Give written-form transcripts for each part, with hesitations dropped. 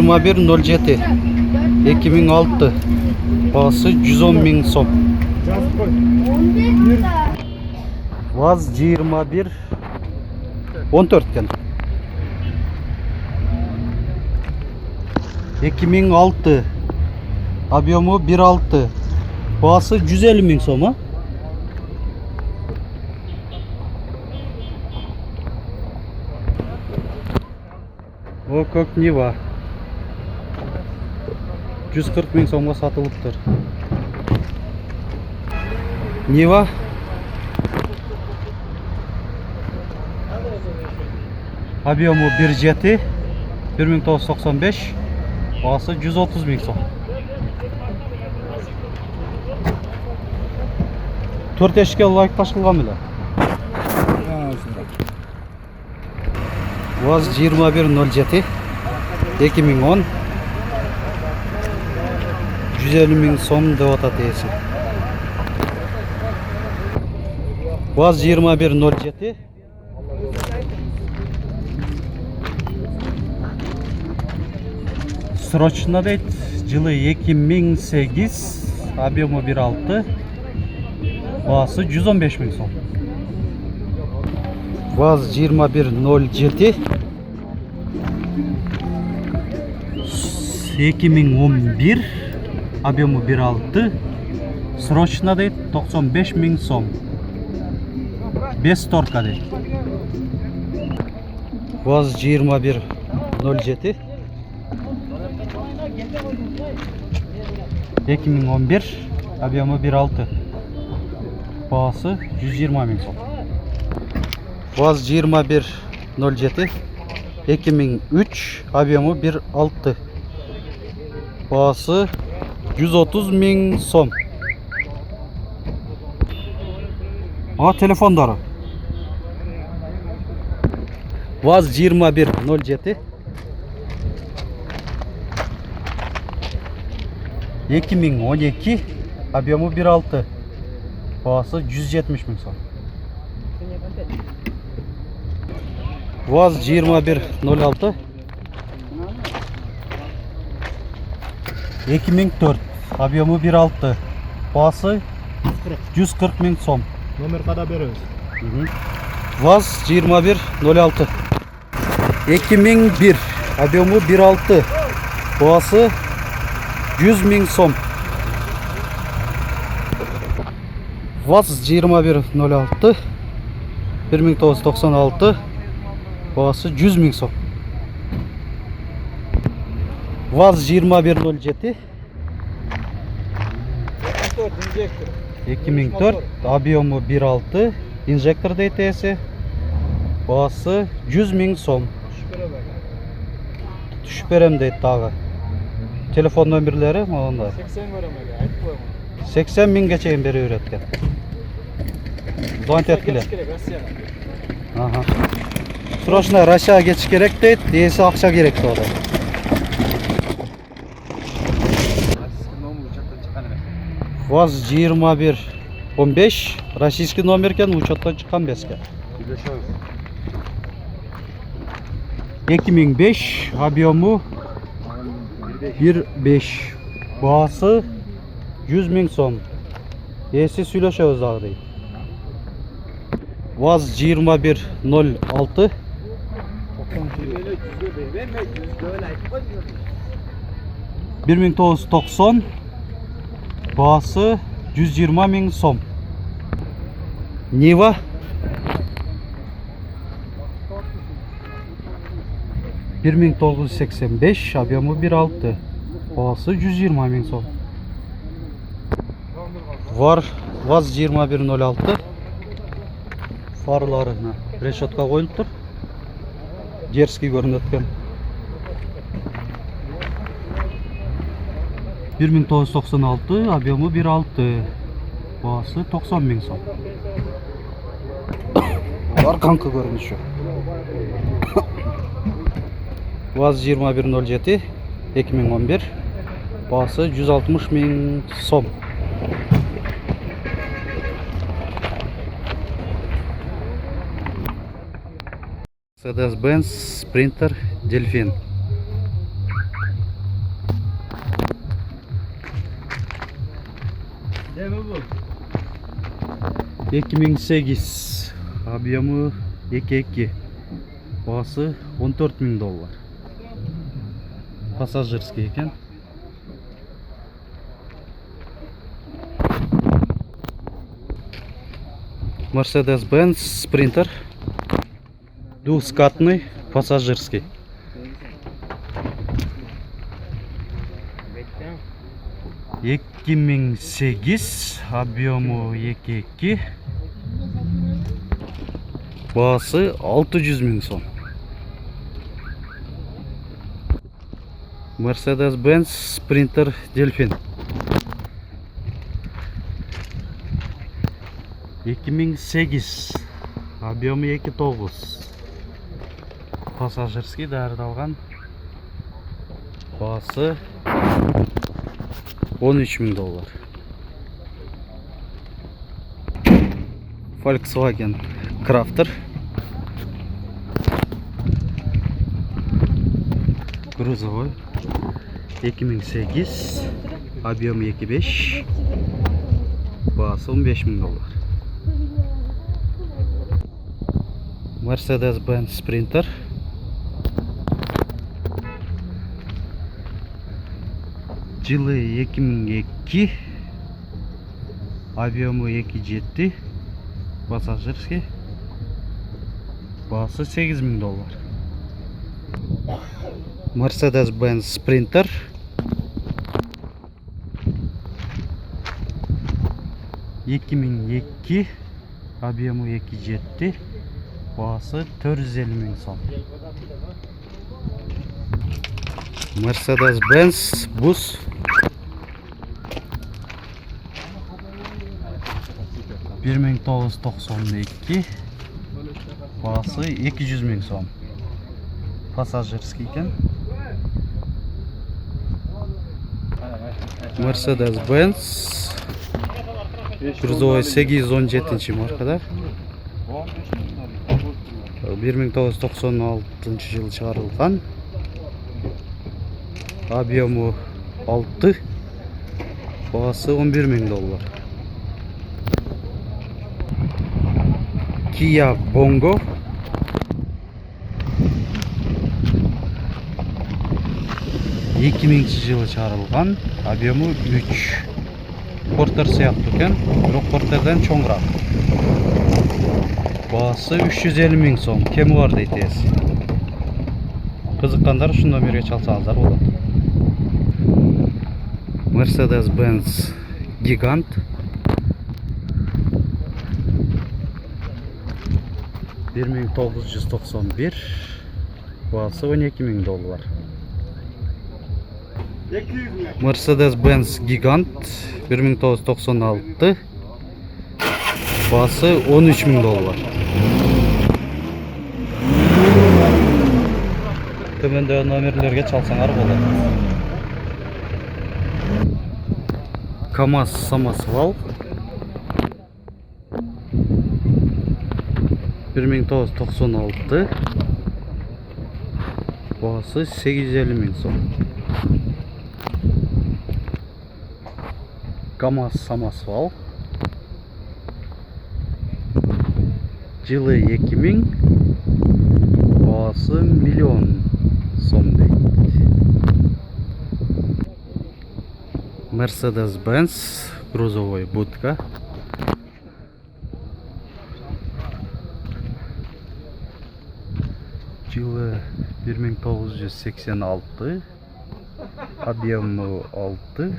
2107 2006 бағасы 110 000 сом. ВАЗ 21 14 кен. 2006 объемы 1.6 бағасы 150 000 сом. О, көк Нива 140 000 сомға сатылып тұр. Нива объемы 1.7 1995 бағасы 130 000 сом. 4 ешке лайк қашылған білі. ВАЗ 2107 2010 150 000 сом деп атады есі. ВАЗ 2107 срочно дейді, жылы 2008 объемы 1.6 бағасы 115 000 сом. ВАЗ 2107 2011 объемы 1.6 срочно дейді 95 000 сом. Без торка дейді. ВАЗ 2107 2011 объемы 1.6 бағасы 120 000 сом. ВАЗ 2107 2003 объемы 1.6 бағасы 130 000 сом. Телефондары. ВАЗ 2107 2012 объемы 1.6 бағасы 170 000 сом. ВАЗ 2106 2004 объемы 1.6 бағасы 140 000 сом. Номер қада беріңіз. ВАЗ 2106 2001 объемы 1.6 бағасы 100 000 сом. ВАЗ 2106 1996 бағасы 100 000 сом. ВАЗ 2107 2004 объемы 1.6 инжектор дейтесі бағасы 100 000 сом. Түшіп берем дейді тағы. Телефон нөмірлері мағында 80 000-ге чейін бері үйреткен. Звонить еткіле. Срочно Россияға кетіш керек дейді, дейсі ақша керек дейді. ВАЗ 2115 российский номеркен учеттан шыққан беске. 2005 объемы 1.5 бағасы 100 000 сом. Есі сөйлешеуіз ағы дейді. ВАЗ 2106 1990 бағасы 120 000 сом. Нива 1985 объемы 1.6 бағасы 120 000 сом. ВАЗ 2106 фарлары решетқа қойылып тұр. Дерзкий көрінеді екен. 1996 объемы 1.6 бағасы 90 000 сом. Арқанқы көрініші. ВАЗ 2107 2011 бағасы 160 000 сом. Mercedes-Benz Sprinter Delfin 2008 объемы 2.2, бағасы $14.000. Пассажирский екен. Mercedes-Benz Sprinter, двухскатный, пассажирский. 2008, объемы 2.2, бағасы 600 000 сом. Mercedes-Benz Sprinter Delfin 2008, объемы 2.9, пассажирский дайындалған, бағасы $13.000. Volkswagen Crafter, грузовой, 2008, объем 2.5, бағасы $15.000. Mercedes-Benz Sprinter, жылы 2002, объемы 2.7, пассажирский, бағасы $8.000. Mercedes-Benz Sprinter, объемы 2.7, бағасы $450 000 сом. Mercedes-Benz Bus, 1992, бағасы $200 000 сом. Пассажирский екен. Mercedes-Benz грузовой 817 маркада, 1996 жылы шығарылған, объемы 6, бағасы $11.000. Kia Bongo, 2000 жылы шығарылған, объемы 3. Porter сияқты екен, бірақ Porter'дан чоңырақ. Бағасы $350 000 сом, кемі бар дейді. Қызыққандар үшін номерге чалсаңыздар болады. Mercedes-Benz Gigant, 1991, бағасы $12.000. Mercedes-Benz Gigant 1996, бағасы $13.000. Төменде номерлерге чалсаңар болады. КамАЗ самосвал, 1996, бағасы $850 000 сом. КамАЗ самосвал, жылы 2000, бағасы $1 000 000 сом дейді. Mercedes-Benz грузовой будка, жылы 1986, объемы 6,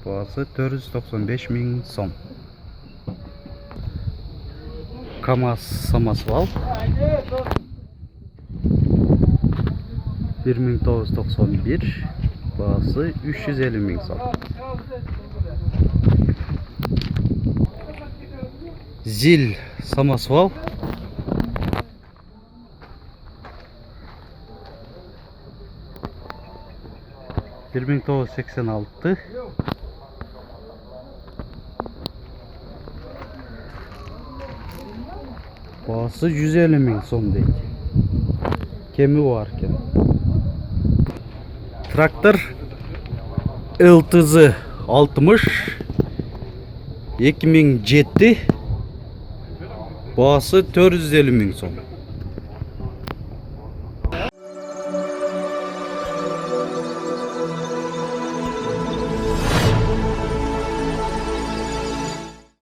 бағасы $495 000 сом. КамАЗ самосвал, 1991, бағасы $350 000 сом. ЗИЛ самосвал, 1986, бағасы $150 000 сом дейді. Кемі бар екен. Трактор ЛТЗ 60, 2007. Бағасы 450 мың сом.